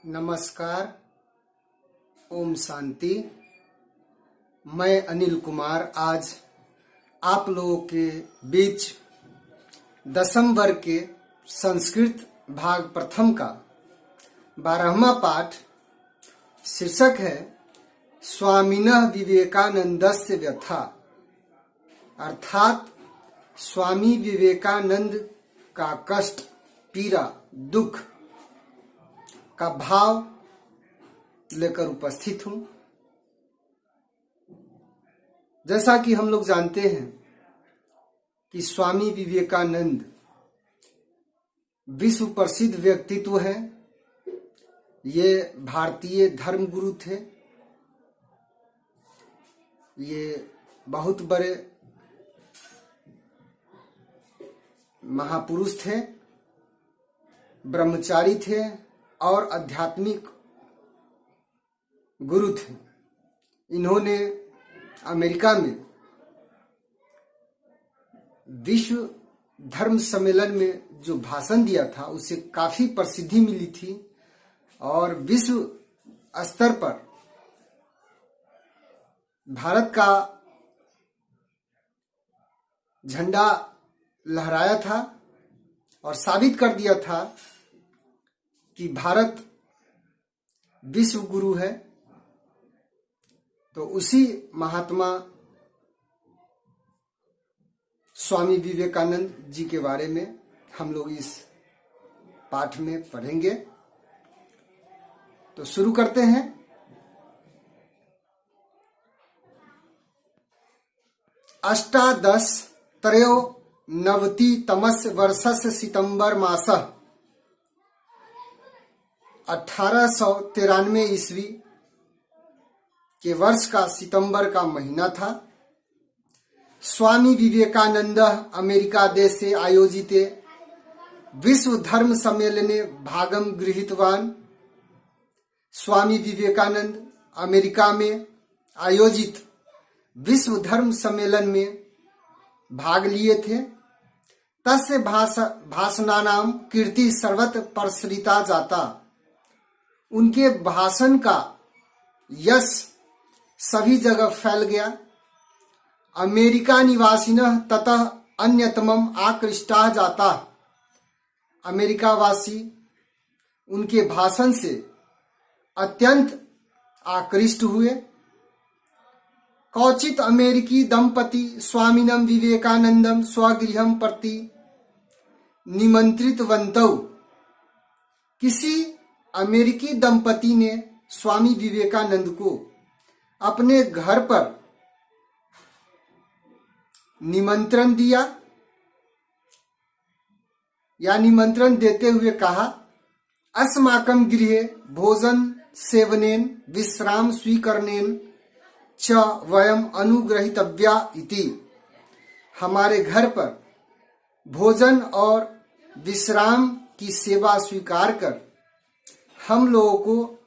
नमस्कार। ओम शांति। मैं अनिल कुमार आज आप लोगों के बीच 10वीं वर्ग के संस्कृत भाग प्रथम का 12वां पाठ, शीर्षक है स्वामिनः विवेकानंदस्य व्यथा, अर्थात स्वामी विवेकानंद का कष्ट, पीड़ा, दुख का भाव लेकर उपस्थित हूं। जैसा कि हम लोग जानते हैं कि स्वामी विवेकानंद विश्व प्रसिद्ध व्यक्तित्व है। ये भारतीय धर्मगुरु थे। ये बहुत बड़े महापुरुष थे, ब्रह्मचारी थे और आध्यात्मिक गुरु थे। इन्होंने अमेरिका में विश्व धर्म सम्मेलन में जो भाषण दिया था उसे काफी प्रसिद्धि मिली थी और विश्व स्तर पर भारत का झंडा लहराया था और साबित कर दिया था कि भारत विश्व गुरु है। तो उसी महात्मा स्वामी विवेकानंद जी के बारे में हम लोग इस पाठ में पढ़ेंगे। तो शुरू करते हैं। अष्टादश त्रयोनवतितमस्य वर्षस्य सितंबर मासः 1893 ईस्वी के वर्ष का सितंबर का महीना था। स्वामी विवेकानंद अमेरिका देशे आयोजिते विश्व धर्म सम्मेलने भागं गृहीतवान्। स्वामी विवेकानंद अमेरिका में आयोजित विश्व धर्म सम्मेलन में भाग लिए थे। तस्य भाषणानां कीर्ति सर्वत्र प्रसरिता जाता। उनके भाषण का यश सभी जगह फैल गया। अमेरिका निवासिनः ततः अन्यतमम् आकृष्टाः जाता। अमेरिका वासी उनके भाषण से अत्यंत आकृष्ट हुए। कौचित अमेरिकी दंपति स्वामिनं विवेकानंदं स्वगृहं प्रति निमंत्रितवन्तौ। किसी अमेरिकी दंपति ने स्वामी विवेकानंद को अपने घर पर निमंत्रण दिया या निमंत्रण देते हुए कहा, अस्माकं गृहे भोजन सेवनेन विश्राम स्वीकरणेन च वयम अनुग्रहीतव्या इति। हमारे घर पर भोजन और विश्राम की सेवा स्वीकार कर हम लोगों को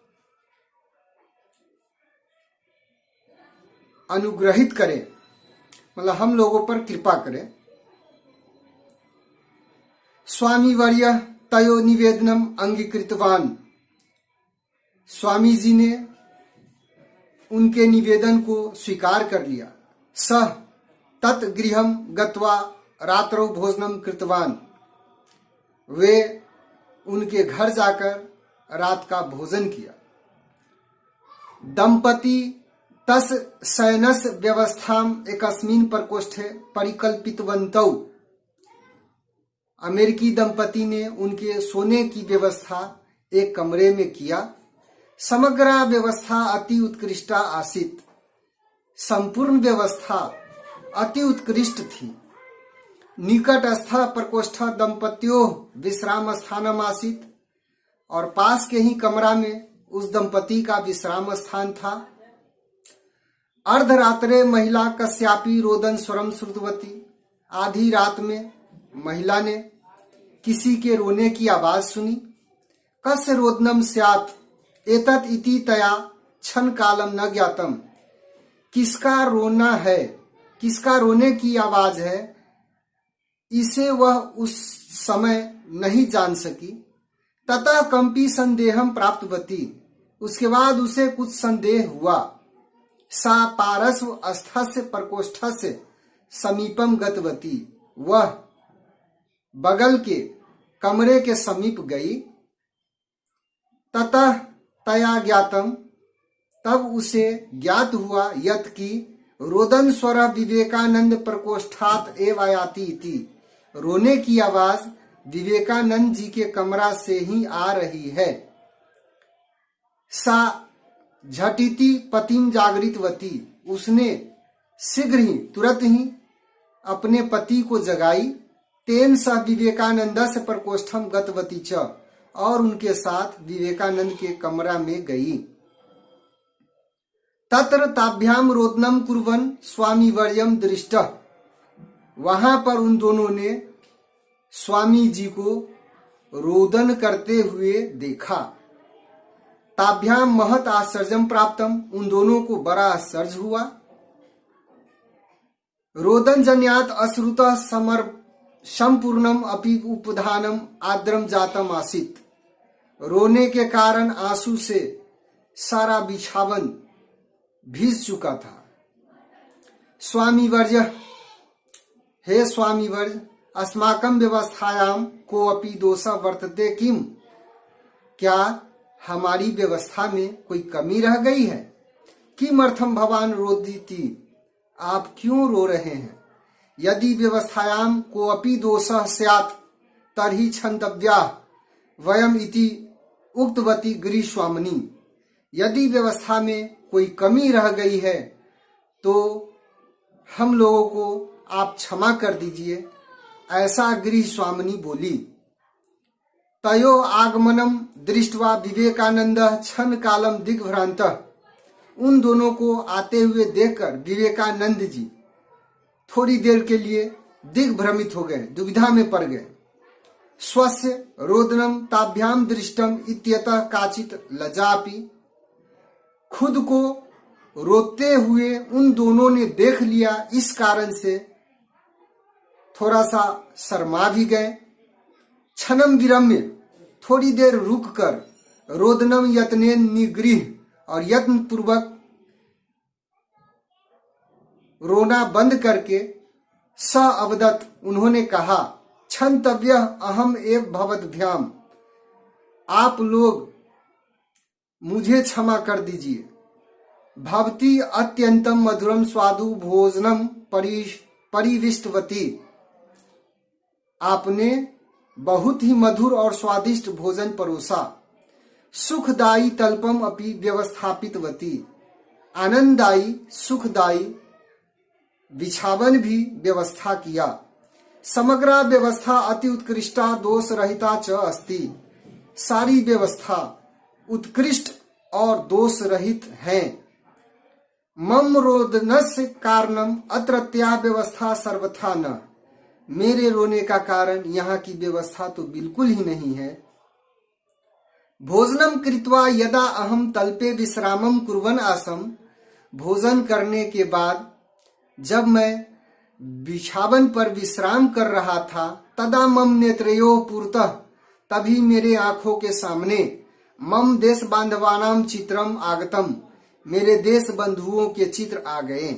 अनुग्रहित करें, मतलब हम लोगों पर कृपा करें। स्वामी वर्य तयो निवेदनम अंगीकृतवान। स्वामी जी ने उनके निवेदन को स्वीकार कर लिया। सह तत् गृहं गत्वा रात्रौ भोजनम कृतवान। वे उनके घर जाकर रात का भोजन किया। दंपति तस् शयनस्य व्यवस्थाम एकस्मिन् प्रकोष्ठे परिकल्पितवन्तौ। अमेरिकी दंपति ने उनके सोने की व्यवस्था एक कमरे में किया। समग्र व्यवस्था अति उत्कृष्टा आसीत्। संपूर्ण व्यवस्था अति उत्कृष्ट थी। निकटस्थ प्रकोष्ठ दंपत्यों विश्राम स्थानम आसीत्। और पास के ही कमरा में उस दंपति का विश्राम स्थान था। अर्धरात्रे महिला कस्यापि रोदन स्वरम श्रुतवती। आधी रात में महिला ने किसी के रोने की आवाज सुनी। कस्य रोदनम स्यात् एतत् इति तया क्षण कालम न ज्ञातम। किसका रोना है, किसका रोने की आवाज है, इसे वह उस समय नहीं जान सकी। ततः कंपी संदेहम प्राप्तवती, उसके बाद उसे कुछ संदेह हुआ। सा पारस्व अस्थस्य प्रकोष्ठस्य समीपम गतवती, वह बगल के कमरे के समीप गई। ततः तया ज्ञातम, तब उसे ज्ञात हुआ यत् की रोदन स्वर विवेकानंद प्रकोष्ठात एव आयाति इति, रोने की आवाज विवेकानंद जी के कमरा से ही आ रही है। सा झटिति पतिम जागृतवती, उसने शीघ्र ही तुरंत ही अपने पति को जगाई। तेन सह विवेकानंद से प्रकोष्ठम गतवती च, और उनके साथ विवेकानंद के कमरा में गई। तत्र ताभ्याम रोदनम कुर्वन् स्वामी वर्यम दृष्ट, वहां पर उन दोनों ने स्वामी जी को रोदन करते हुए देखा। ताभ्याम महत आश्चर्यम प्राप्तम, उन दोनों को बड़ा आश्चर्य हुआ। रोदन जन्यात अश्रुतः संपूर्णम अपि उपधानम आद्रम जातम आसित, रोने के कारण आंसू से सारा बिछावन भीज चुका था। स्वामी वर्य, हे स्वामी वर्य, अस्माकं व्यवस्थायाम को अपि दोषा वर्तते किम, क्या हमारी व्यवस्था में कोई कमी रह गई है? किमर्थम भवान रोदिति, आप क्यों रो रहे हैं? यदि व्यवस्थायाम को अपि दोषः स्यात् तर्हि क्षन्तव्याः वयम इति उक्तवती गिरीस्वामिनी, यदि व्यवस्था में कोई कमी रह गई है तो हम लोगों को आप क्षमा कर दीजिए, ऐसा गिरीस्वामिनी बोली। तयो आगमनम दृष्ट्वा विवेकानंद क्षण कालम दिग्भ्रांतः, उन दोनों को आते हुए देखकर विवेकानंद जी थोड़ी देर के लिए दिग्भ्रमित हो गए, दुविधा में पड़ गए। स्वस्य रोदनम ताभ्याम दृष्टम इत्यतः काचित लजापि, खुद को रोते हुए उन दोनों ने देख लिया, इस कारण से थोड़ा सा शर्मा भी गए। क्षणम विरम्य, थोड़ी देर रुककर रोदनम यत्ने निगृह, और यत्न पूर्वक रोना बंद करके स अवदत, उन्होंने कहा, क्षन्तव्य अहम एव भवद्भ्याम, आप लोग मुझे क्षमा कर दीजिए। भवती अत्यंतम मधुरम स्वादु भोजनम परिविष्टवती, आपने बहुत ही मधुर और स्वादिष्ट भोजन परोसा। सुखदायी तल्पम अपि व्यवस्थापितवती, आनंददायी सुखदायी बिछावन भी व्यवस्था किया। समग्र व्यवस्था अति उत्कृष्टा दोष रहिता च अस्ति, सारी व्यवस्था उत्कृष्ट और दोष रहित है। मम रोदनस्य कारणम अत्रत्या व्यवस्था सर्वथा न, मेरे रोने का कारण यहाँ की व्यवस्था तो बिल्कुल ही नहीं है। भोजनम कृत्वा यदा अहम तल्पे विश्रामम कुर्वन् आसम, भोजन करने के बाद जब मैं बिछावन पर विश्राम कर रहा था, तदा मम नेत्रयो पुरतः, तभी मेरे आंखों के सामने मम देश बांधवानाम चित्रम आगतम, मेरे देश बंधुओं के चित्र आ गए।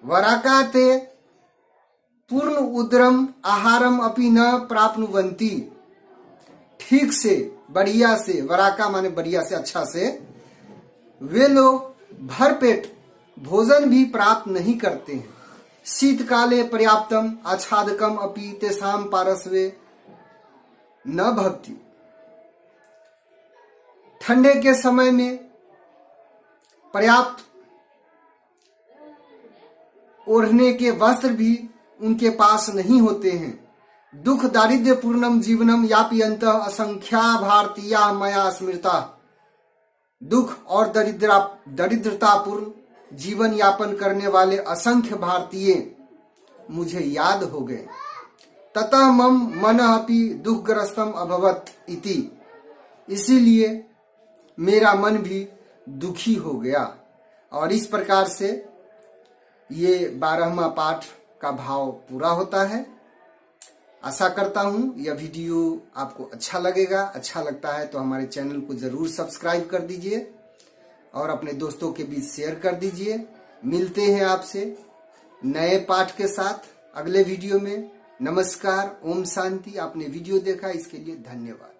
वराकाते पूर्ण उदरम आहारम अपि न प्राप्नुवन्ति, ठीक से बढ़िया से, वराका माने बढ़िया से, अच्छा से, वे लोग भरपेट भोजन भी प्राप्त नहीं करते हैं। शीतकाले पर्याप्तम आच्छादकम अपि तेषां पार्श्वे न भवति, ठंडे के समय में पर्याप्त ओढ़ने के वस्त्र भी उनके पास नहीं होते हैं। दुख दारिद्र्य पूर्णम जीवनम यापयन्तः असंख्या भारतीया मया स्मृता, दुख और दरिद्रतापूर्ण जीवन यापन करने वाले असंख्य भारतीय मुझे याद हो गए। ततः मम मनः अपि दुखग्रस्तम अभवत् इति, इसीलिए मेरा मन भी दुखी हो गया। और इस प्रकार से ये 12वां पाठ का भाव पूरा होता है। आशा करता हूं यह वीडियो आपको अच्छा लगेगा। अच्छा लगता है तो हमारे चैनल को जरूर सब्सक्राइब कर दीजिए और अपने दोस्तों के बीच शेयर कर दीजिए। मिलते हैं आपसे नए पाठ के साथ अगले वीडियो में। नमस्कार, ओम शांति। आपने वीडियो देखा इसके लिए धन्यवाद।